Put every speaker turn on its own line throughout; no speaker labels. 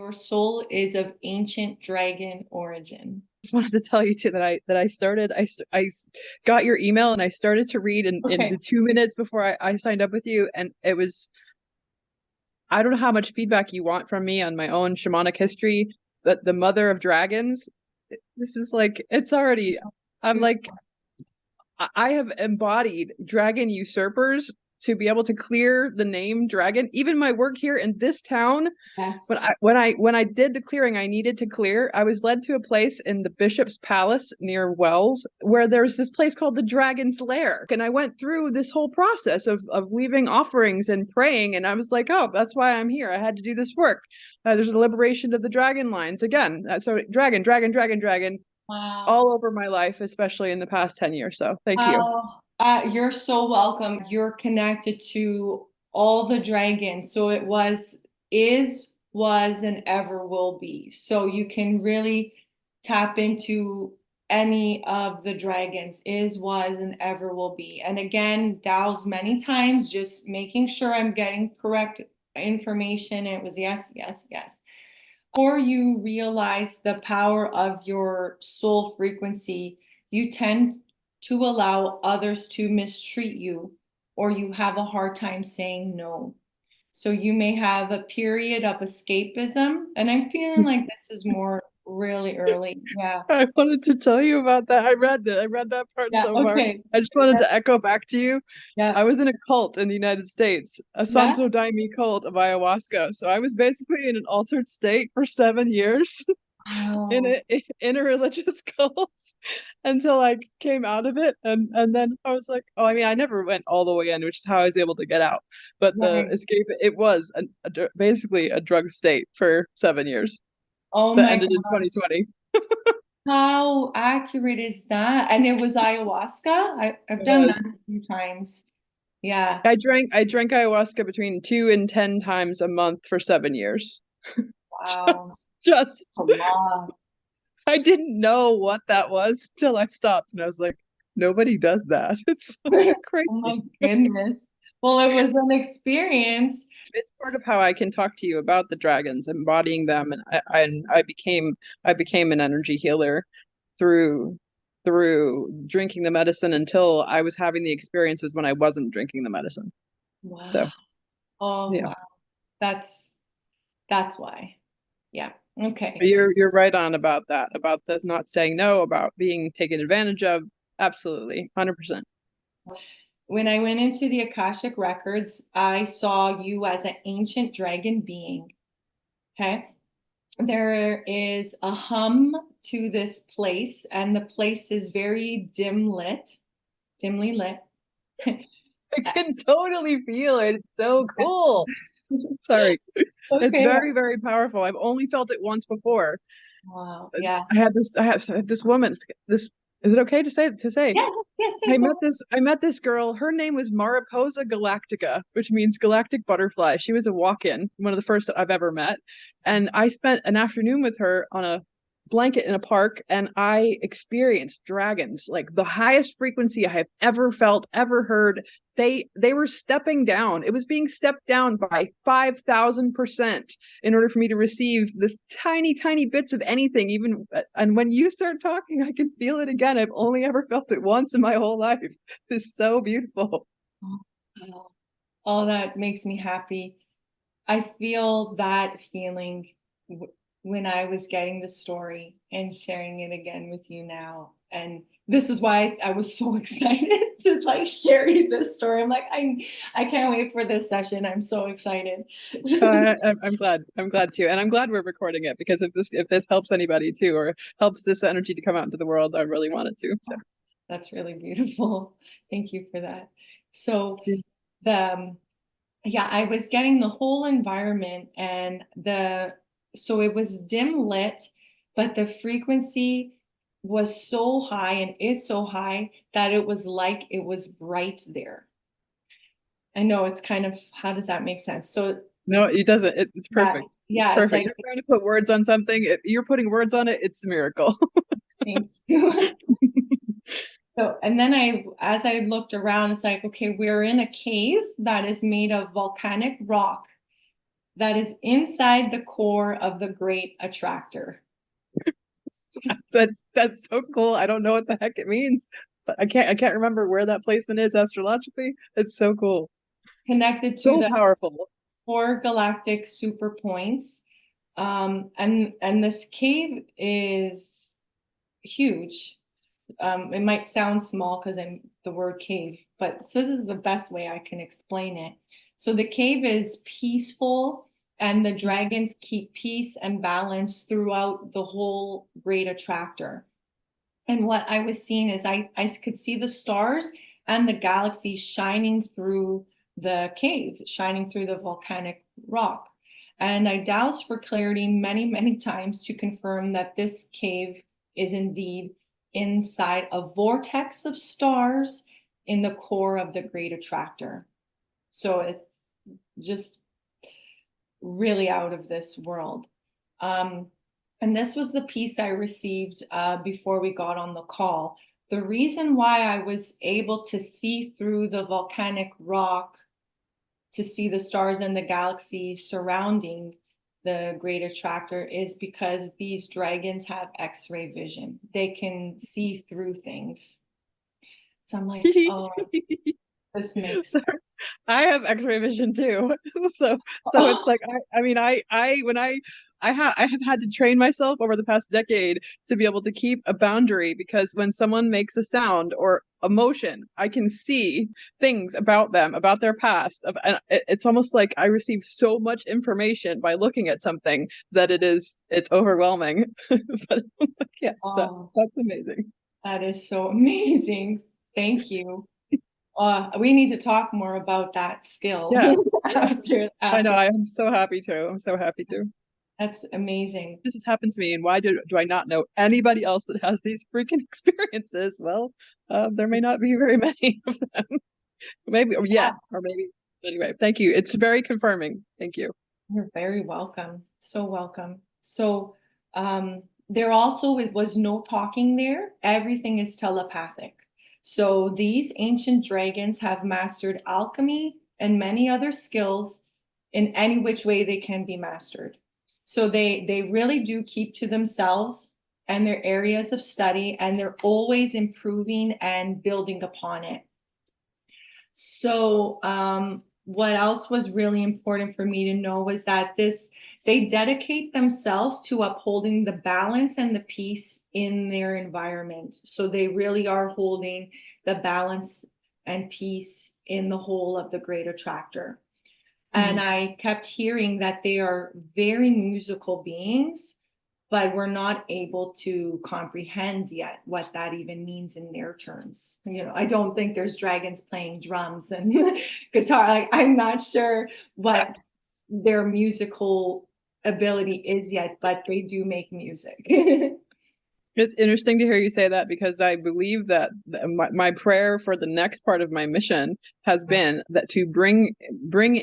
Your soul is of ancient dragon origin.
Just wanted to tell you too that I got your email and I started to read in the
Okay.
2 minutes before I signed up with you, and it was, I don't know how much feedback you want from me on my own shamanic history, but the mother of dragons, this is like, it's already, I'm like, I have embodied dragon usurpers to be able to clear the name dragon. Even my work here in this town,
Yes.
when I did the clearing I needed to clear, I was led to a place in the Bishop's Palace near Wells where there's this place called the Dragon's Lair. And I went through this whole process of leaving offerings and praying, and I was like, oh, that's why I'm here. I had to do this work. There's a liberation of the dragon lines again. So dragon, dragon, dragon, dragon,
Wow.
all over my life, especially in the past 10 years. So thank you.
Wow. You're so welcome. You're connected to all the dragons. So it was, and ever will be. So you can really tap into any of the dragons, was, and ever will be. And again, dows many times, just making sure I'm getting correct information. It was yes, yes, yes. Or you realize the power of your soul frequency, you tend to allow others to mistreat you, or you have a hard time saying no. So you may have a period of escapism, and I'm feeling like this is more really early. Yeah.
I wanted to tell you about that. I read that part
Yeah.
so far.
Okay.
I just wanted
Yeah.
to echo back to you.
Yeah.
I was in a cult in the United States, a
Yeah.
Santo Daime cult of ayahuasca. So I was basically in an altered state for 7 years in
Wow.
a religious cult until I came out of it. And then I was like, oh, I mean, I never went all the way in, which is how I was able to get out. But the
Right.
escape, it was basically a drug state for 7 years
Oh
that
my
ended in
gosh.
2020.
How accurate is that? And it was ayahuasca? I've
It
done that
was.
a few times. Yeah.
I drank ayahuasca between 2 and 10 times a month for 7 years.
Wow.
Just
A lot.
I didn't know what that was till I stopped, and I was like, nobody does that. It's like
Oh
crazy.
my goodness. Well, it was an experience.
It's part of how I can talk to you about the dragons, embodying them, and I became an energy healer through drinking the medicine until I was having the experiences when I wasn't drinking the medicine.
Wow.
So
Oh,
yeah.
wow. That's that's why. Yeah. Okay.
You're right on about that, about the not saying no, about being taken advantage of. Absolutely, 100%.
When I went into the Akashic records, I saw you as an ancient dragon being. Okay. There is a hum to this place, and the place is very dimly lit.
I can totally feel it. It's so cool. Sorry. It's
Okay.
very, very powerful. I've only felt it once before.
Wow. Yeah.
I had this woman, this, is it okay to say?
Yeah. Yes. Yeah,
I
go
met
ahead.
this girl. Her name was Mariposa Galactica, which means galactic butterfly. She was a walk-in, one of the first that I've ever met. And I spent an afternoon with her on a blanket in a park, and I experienced dragons, like the highest frequency I have ever felt, ever heard. They were stepping down. It was being stepped down by 5,000% in order for me to receive this tiny, tiny bits of anything. Even, and when you start talking, I can feel it again. I've only ever felt it once in my whole life. It's so beautiful.
Oh, wow. Oh, that makes me happy. I feel that feeling when I was getting the story and sharing it again with you now. And this is why I was so excited to like share you this story. I'm like, I can't wait for this session. I'm so excited.
I'm glad. I'm glad too, and I'm glad we're recording it because if this helps anybody too, or helps this energy to come out into the world, I really want it to. So
That's really beautiful. Thank you for that. So the yeah, I was getting the whole environment and so it was dim lit, but the frequency was so high and is so high that it was like it was bright there. I know it's kind of, how does that make sense? So
no, it doesn't. It's
yeah,
perfect. It's
yeah, it's
perfect.
like,
You're trying to put words on something. If you're putting words on it, it's a miracle.
thank you. So, and then as I looked around, it's like, okay, we're in a cave that is made of volcanic rock that is inside the core of the Great Attractor.
That's so cool. I don't know what the heck it means, but I can't remember where that placement is astrologically. It's so cool.
It's connected to
So
the
powerful.
four galactic super points. And this cave is huge. It might sound small because I'm the word cave, but this is the best way I can explain it. So the cave is peaceful, and the dragons keep peace and balance throughout the whole Great Attractor. And what I was seeing is I could see the stars and the galaxy shining through the cave, shining through the volcanic rock. And I doused for clarity many, many times to confirm that this cave is indeed inside a vortex of stars in the core of the Great Attractor. So it's just really out of this world. And this was the piece I received before we got on the call. The reason why I was able to see through the volcanic rock, to see the stars and the galaxy surrounding the Great Attractor, is because these dragons have X-ray vision. They can see through things. So I'm like, oh, this makes sense.
I have X-ray vision too. So it's like I mean I have had to train myself over the past decade to be able to keep a boundary, because when someone makes a sound or emotion, I can see things about them, about their past. And it's almost like I receive so much information by looking at something that it's overwhelming. But yes,
Oh,
that's amazing.
that is so amazing. Thank you. We need to talk more about that skill
Yeah.
after
I know.
after.
I am so happy to. I'm so happy to.
That's amazing.
This has happened to me, and why do I not know anybody else that has these freaking experiences? Well, there may not be very many of them. Maybe, or
Yeah,
yet, or maybe. Anyway, thank you. It's very confirming. Thank you.
you're very welcome. So welcome. So there also was no talking there. Everything is telepathic. So these ancient dragons have mastered alchemy and many other skills in any which way they can be mastered. So they really do keep to themselves and their areas of study, and they're always improving and building upon it. So, what else was really important for me to know was that they dedicate themselves to upholding the balance and the peace in their environment. So they really are holding the balance and peace in the whole of the Great Attractor. And I kept hearing that they are very musical beings, but we're not able to comprehend yet what that even means in their terms. I don't think there's dragons playing drums and guitar. Like, I'm not sure what their musical ability is yet, but they do make music.
It's interesting to hear you say that, because I believe that my prayer for the next part of my mission has been that to bring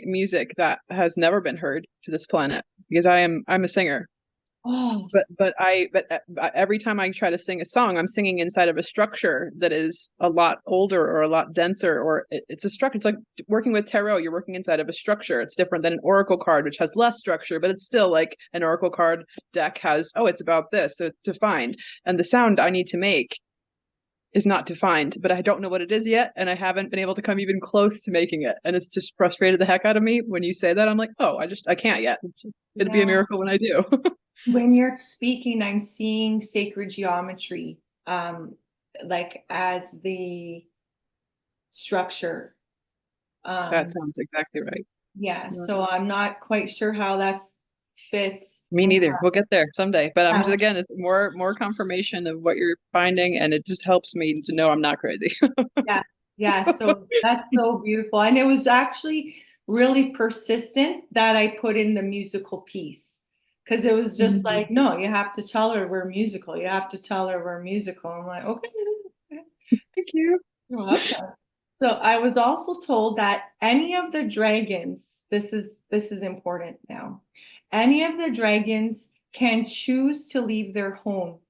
music that has never been heard to this planet, because I'm a singer.
Oh,
But every time I try to sing a song, I'm singing inside of a structure that is a lot older or a lot denser, or it's a structure. It's like working with tarot. You're working inside of a structure. It's different than an oracle card, which has less structure, but it's still like an oracle card deck has, oh, it's about this, so it's defined. And the sound I need to make is not defined, but I don't know what it is yet, and I haven't been able to come even close to making it. And it's just frustrated the heck out of me when you say that. I'm like, oh, I can't yet. It'd be a
yeah.
miracle when I do.
When you're speaking, I'm seeing sacred geometry, like as the structure.
That
Um,
sounds exactly right.
yeah,
Yeah.
so I'm not quite sure how that fits.
Me neither. We'll get there someday. But I'm just,
Yeah,
again, it's more confirmation of what you're finding, and it just helps me to know I'm not crazy.
yeah, yeah. So that's so beautiful. And it was actually really persistent that I put in the musical piece, because it was just
Mhm.
like, no, you have to tell her we're musical. You have to tell her we're musical. I'm like, okay.
Thank you.
You're welcome. So I was also told that any of the dragons, this is important now. Any of the dragons can choose to leave their home,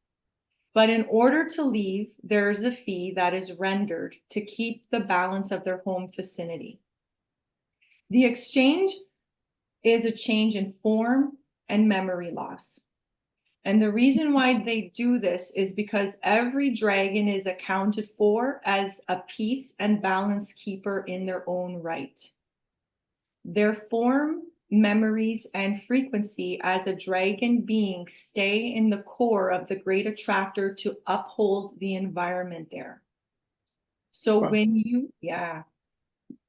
but in order to leave, there is a fee that is rendered to keep the balance of their home vicinity. The exchange is a change in form and memory loss. And the reason why they do this is because every dragon is accounted for as a peace and balance keeper in their own right. Their form, memories, and frequency as a dragon being stay in the core of the great attractor to uphold the environment there. So
Wow.
when you,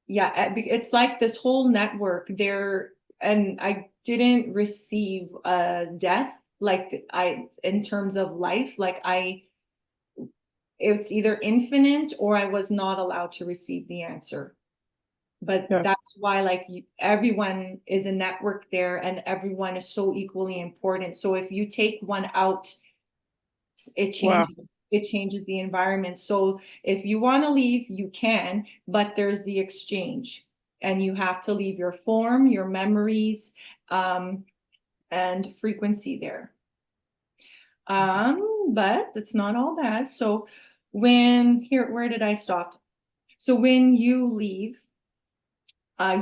it's like this whole network there, and I didn't receive a death like in terms of life, like it's either infinite or I was not allowed to receive the answer. But
Yeah.
that's why everyone is a network there and everyone is so equally important. So if you take one out, it
Wow.
changes the environment. So if you want to leave, you can, but there's the exchange, and you have to leave your form, your memories, and frequency there. But it's not all bad. So where did I stop? So when you leave,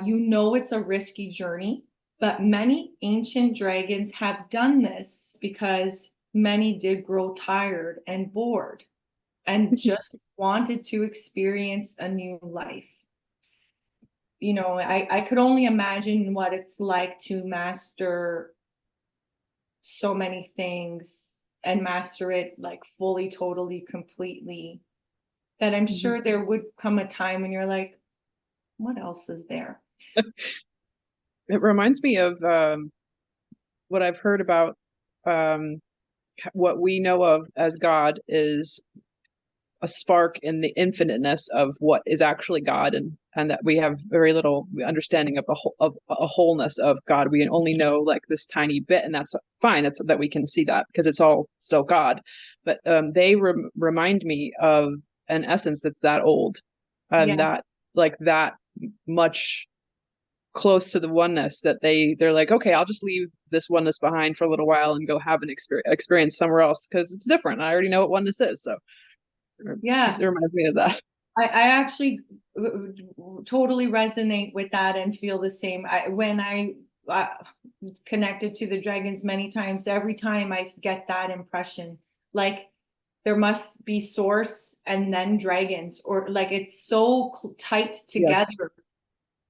you know it's a risky journey, but many ancient dragons have done this because many did grow tired and bored and just wanted to experience a new life. You know, I could only imagine what it's like to master so many things and master it like fully, totally, completely. That I'm
Mhm.
sure there would come a time when you're like, what else is there?
It reminds me of what I've heard about um, what we know of as God is a spark in the infiniteness of what is actually God, and that we have very little understanding of a wholeness of God. We only know like this tiny bit, and that's fine. It's that we can see that because it's all still God. But they remind me of an essence that's that old, and
Yes.
that like that much close to the oneness that they're like, okay, I'll just leave this oneness behind for a little while and go have an experience somewhere else because it's different. I already know what oneness is, so
Yeah.
it reminds me of that.
I actually totally resonate with that and feel the same. When I connected to the dragons many times, every time I get that impression, like there must be source and then dragons, or like it's so tight
Yes,
together.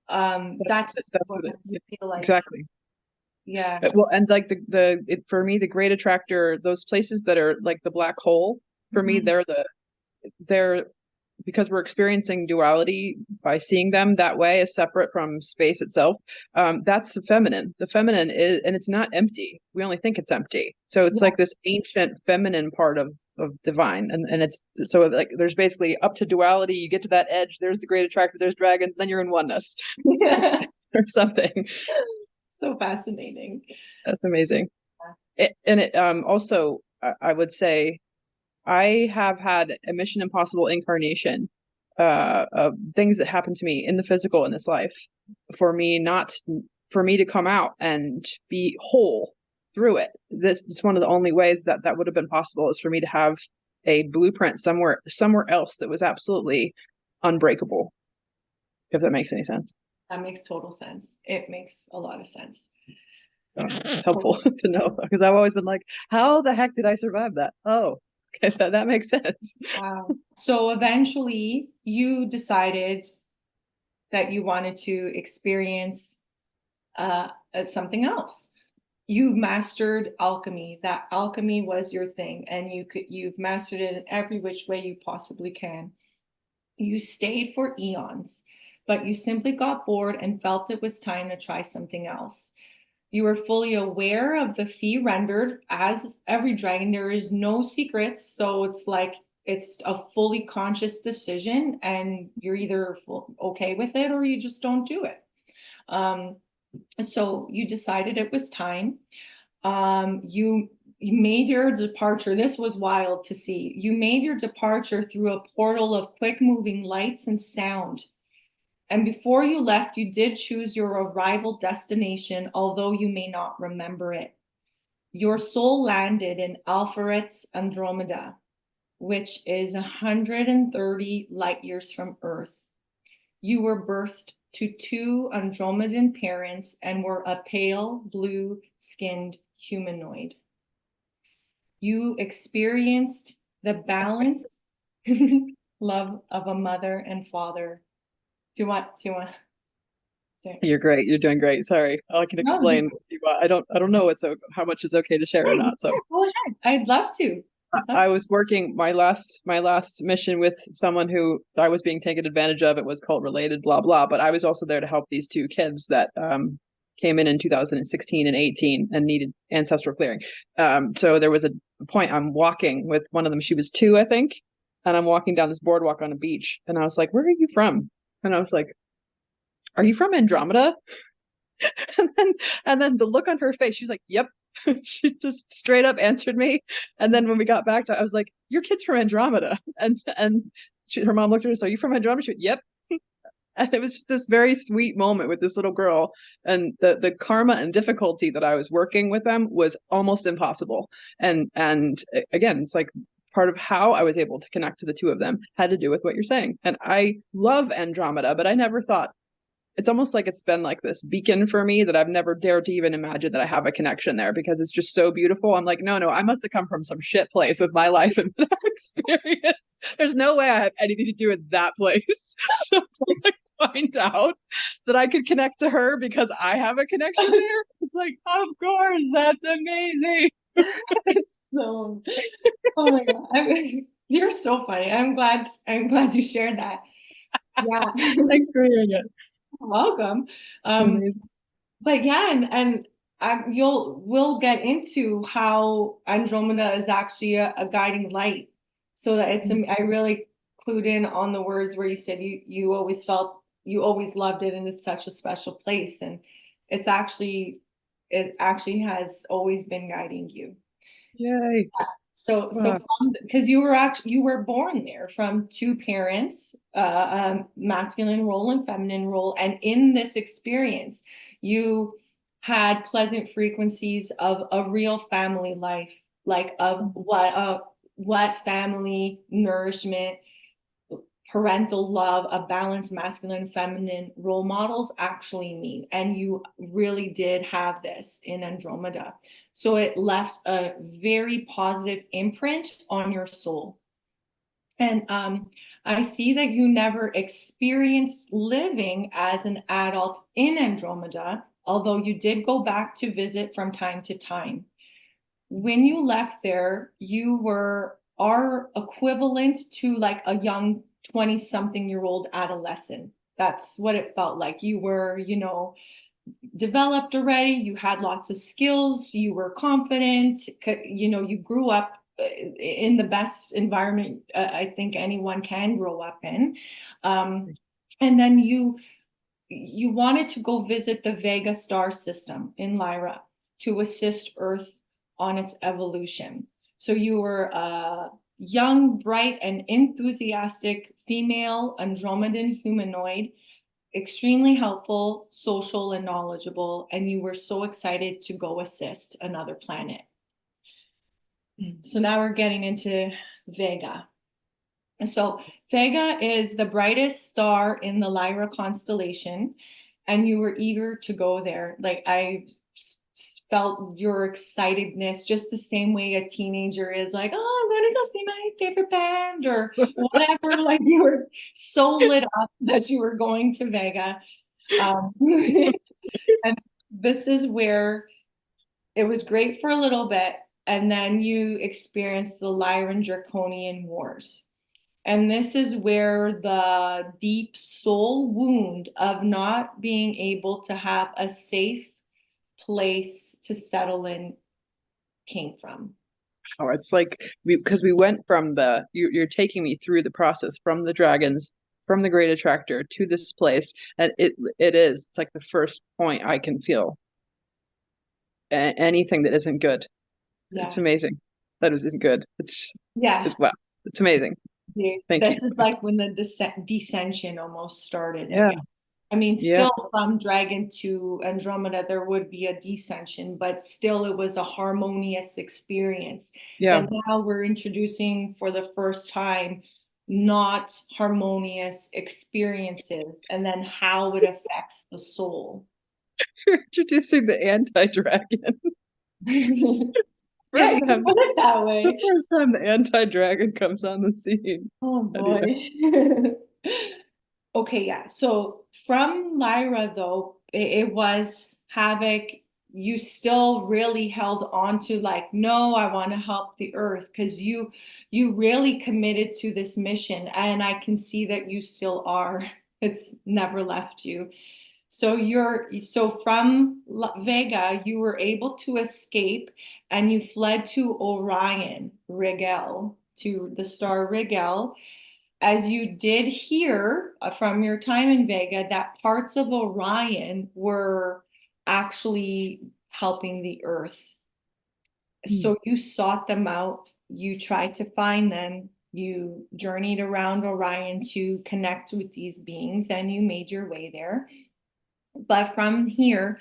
that's,
That's
that's
what
what
I
yeah,
feel like.
exactly.
Yeah.
Well, and like for me, the great attractor, those places that are like the black hole, for me,
Mhm.
they're because we're experiencing duality by seeing them that way as separate from space itself. That's the feminine. The feminine is, and it's not empty. We only think it's empty. So it's
Yeah.
like this ancient feminine part of divine, and it's so like there's basically up to duality. You get to that edge. There's the great attractor. There's dragons. Then you're in oneness or something.
So fascinating.
That's amazing. And it also I would say I have had a Mission Impossible incarnation of things that happened to me in the physical in this life for me not for me to come out and be whole through it. This is one of the only ways that that would have been possible is for me to have a blueprint somewhere else that was absolutely unbreakable, if that makes any sense.
That makes total sense. It makes a lot of sense.
It's helpful to know because I've always been like, how the heck did I survive that? Oh, okay, that makes sense.
Wow. So eventually you decided that you wanted to experience something else. You mastered alchemy. That alchemy was your thing, and you've mastered it in every which way you possibly can. You stayed for eons, but you simply got bored and felt it was time to try something else. You were fully aware of the fee rendered as every dragon. There is no secrets. So it's like it's a fully conscious decision, and you're either okay with it or you just don't do it. Um, so you decided it was time. You made your departure. This was wild to see. You made your departure through a portal of quick moving lights and sound. And before you left, you did choose your arrival destination, although you may not remember it. Your soul landed in Alpharet's Andromeda, which is 130 light years from Earth. You were birthed to two Andromedan parents and were a pale blue-skinned humanoid. You experienced the balanced love of a mother and father. Do you want to?
You're great. You're doing great. Sorry. I can
No,
explain. I don't know how much is okay to share or not. So
go ahead. I'd love to. I'd love
I
to.
was working my last mission with someone who I was being taken advantage of. It was cult related, blah blah. But I was also there to help these two kids that came in 2016 and 18 and needed ancestral clearing. So there was a point I'm walking with one of them. She was two, I think, and I'm walking down this boardwalk on a beach, and I was like, "Where are you from?" And I was like, "Are you from Andromeda?" and then and then the look on her face, she's like, "Yep." She just straight up answered me. And then when we got back to, I was like, "Your kid's from Andromeda." And her mom looked at her, "So you from Andromeda?" She went, "Yep." And it was just this very sweet moment with this little girl. And the karma and difficulty that I was working with them was almost impossible. And again, it's like part of how I was able to connect to the two of them had to do with what you're saying. And I love Andromeda, but I never thought, it's almost like it's been like this beacon for me that I've never dared to even imagine that I have a connection there because it's just so beautiful. I'm like, no, I must have come from some shit place with my life and experience. There's no way I have anything to do with that place. So to like find out that I could connect to her because I have a connection there, it's like, of course, that's amazing.
So, oh my God. You're so funny. I'm glad you shared that. Yeah.
Thanks for hearing it.
Welcome. Um,
Amazing.
but yeah, and we'll get into how Andromeda is actually a guiding light. So that I really clued in on the words where you said you always felt you always loved it and it's such a special place. And it actually has always been guiding you.
Yay.
So
Wow.
from because you were born there from two parents, masculine role and feminine role, and in this experience, you had pleasant frequencies of a real family life, like of what family nourishment, parental love, a balanced masculine and feminine role models actually mean. And you really did have this in Andromeda. So it left a very positive imprint on your soul. And I see that you never experienced living as an adult in Andromeda, although you did go back to visit from time to time. When you left there, you were our equivalent to like a young 20-something-year-old adolescent. That's what it felt like. You were, developed already. You had lots of skills. You were confident. You grew up in the best environment I think anyone can grow up in. And then you wanted to go visit the Vega star system in Lyra to assist Earth on its evolution. So you were a young, bright, and enthusiastic female Andromedan humanoid, extremely helpful, social, and knowledgeable, and you were so excited to go assist another planet. So now we're getting into Vega. So Vega is the brightest star in the Lyra constellation, and you were eager to go there. Like felt your excitedness just the same way a teenager is like, oh, I'm going to go see my favorite band or whatever. Like you were so lit up that you were going to Vega. And this is where it was great for a little bit. And then you experienced the Lyran Draconian Wars. And this is where the deep soul wound of not being able to have a safe place to settle in came from.
Oh, it's like because we went from you're taking me through the process from the dragons, from the great attractor to this place, and it's like the first point I can feel anything that isn't good. It's
Yeah.
amazing. That isn't good.
Yeah.
It's wow. It's amazing. Thank you.
This is like when the descension almost started, I
Yeah.
guess. I mean,
Yeah.
still from Dragon to Andromeda, there would be a descension, but still it was a harmonious experience.
Yeah.
And now we're introducing for the first time not harmonious experiences, and then how it affects the soul.
You're introducing the anti-dragon.
Yeah,
First
you can
time,
put it that
the
way.
first time the anti-dragon comes on the scene.
Oh
Anyway.
boy. Okay, yeah. So from Lyra, though, it was Havoc. You still really held on to like, no, I want to help the earth because you really committed to this mission, and I can see that you still are. It's never left you. So from Vega, you were able to escape, and you fled to Orion, Rigel, to the star Rigel, as you did hear from your time in Vega that parts of Orion were actually helping the Earth.
Hmm.
So you sought them out, you tried to find them, you journeyed around Orion to connect with these beings, and you made your way there. But from here,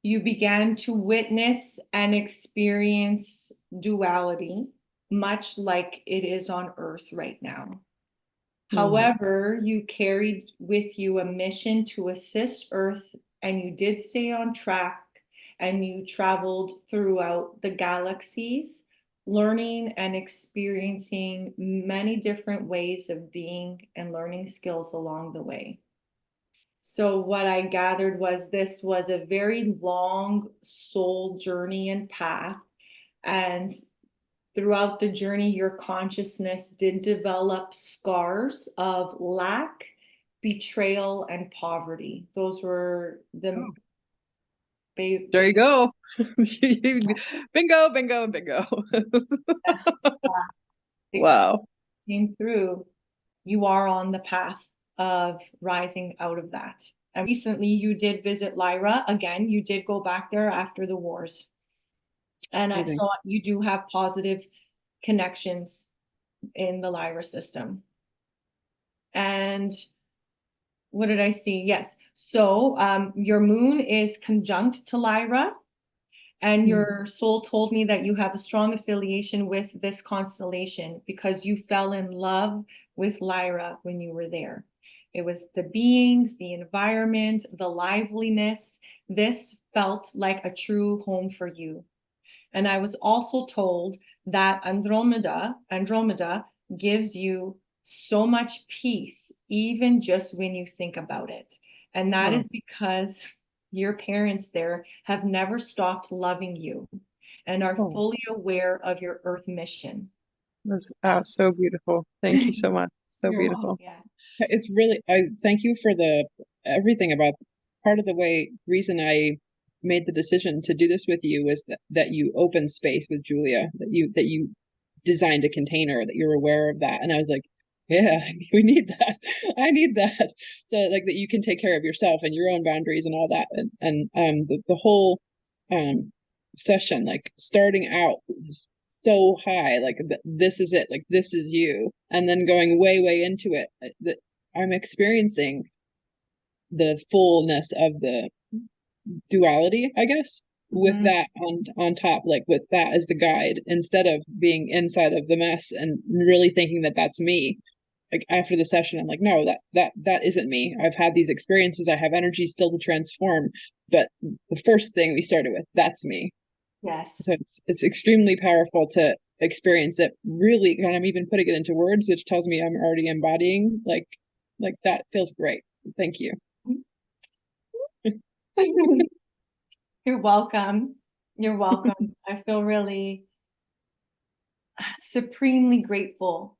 you began to witness and experience duality, much like it is on Earth right now.
Hmm.
However, you carried with you a mission to assist Earth, and you did stay on track, and you traveled throughout the galaxies, learning and experiencing many different ways of being and learning skills along the way. So, what I gathered was this was a very long soul journey and path. And throughout the journey, your consciousness did develop scars of lack, betrayal, and poverty. Those were the
Oh, there you go. Bingo, bingo, bingo.
it
Wow.
came through. You are on the path of rising out of that. And recently, you did visit Lyra again. You did go back there after the wars. And I
Amazing.
saw you do have positive connections in the Lyra system. And what did I see? Yes. So your moon is conjunct to Lyra, and
Hmm.
your soul told me that you have a strong affiliation with this constellation because you fell in love with Lyra when you were there. It was the beings, the environment, the liveliness. This felt like a true home for you. And I was also told that Andromeda gives you so much peace, even just when you think about it. And that
Oh,
is because your parents there have never stopped loving you and are
oh,
fully aware of your earth mission.
that's so beautiful. Thank you so much. So
You're welcome.
beautiful.
Yeah.
It's really, I thank you for the everything about part of the reason I made the decision to do this with you was that you opened space with Julia, that you designed a container, that you're aware of that. And I was like, yeah, we need that. I need that. So like that you can take care of yourself and your own boundaries and all that. And the whole um session, like starting out so high, like this is it, like this is you, and then going way into it, that I'm experiencing the fullness of the duality, I guess, with
Mhm.
that on top, like with that as the guide, instead of being inside of the mess and really thinking that that's me. Like after the session, I'm like, no, that isn't me. I've had these experiences. I have energy still to transform, but the first thing we started with, that's me. So
Yes.
it's extremely powerful to experience it really, and I'm even putting it into words, which tells me I'm already embodying like that feels great. Thank you.
You're welcome. You're welcome. I feel really supremely grateful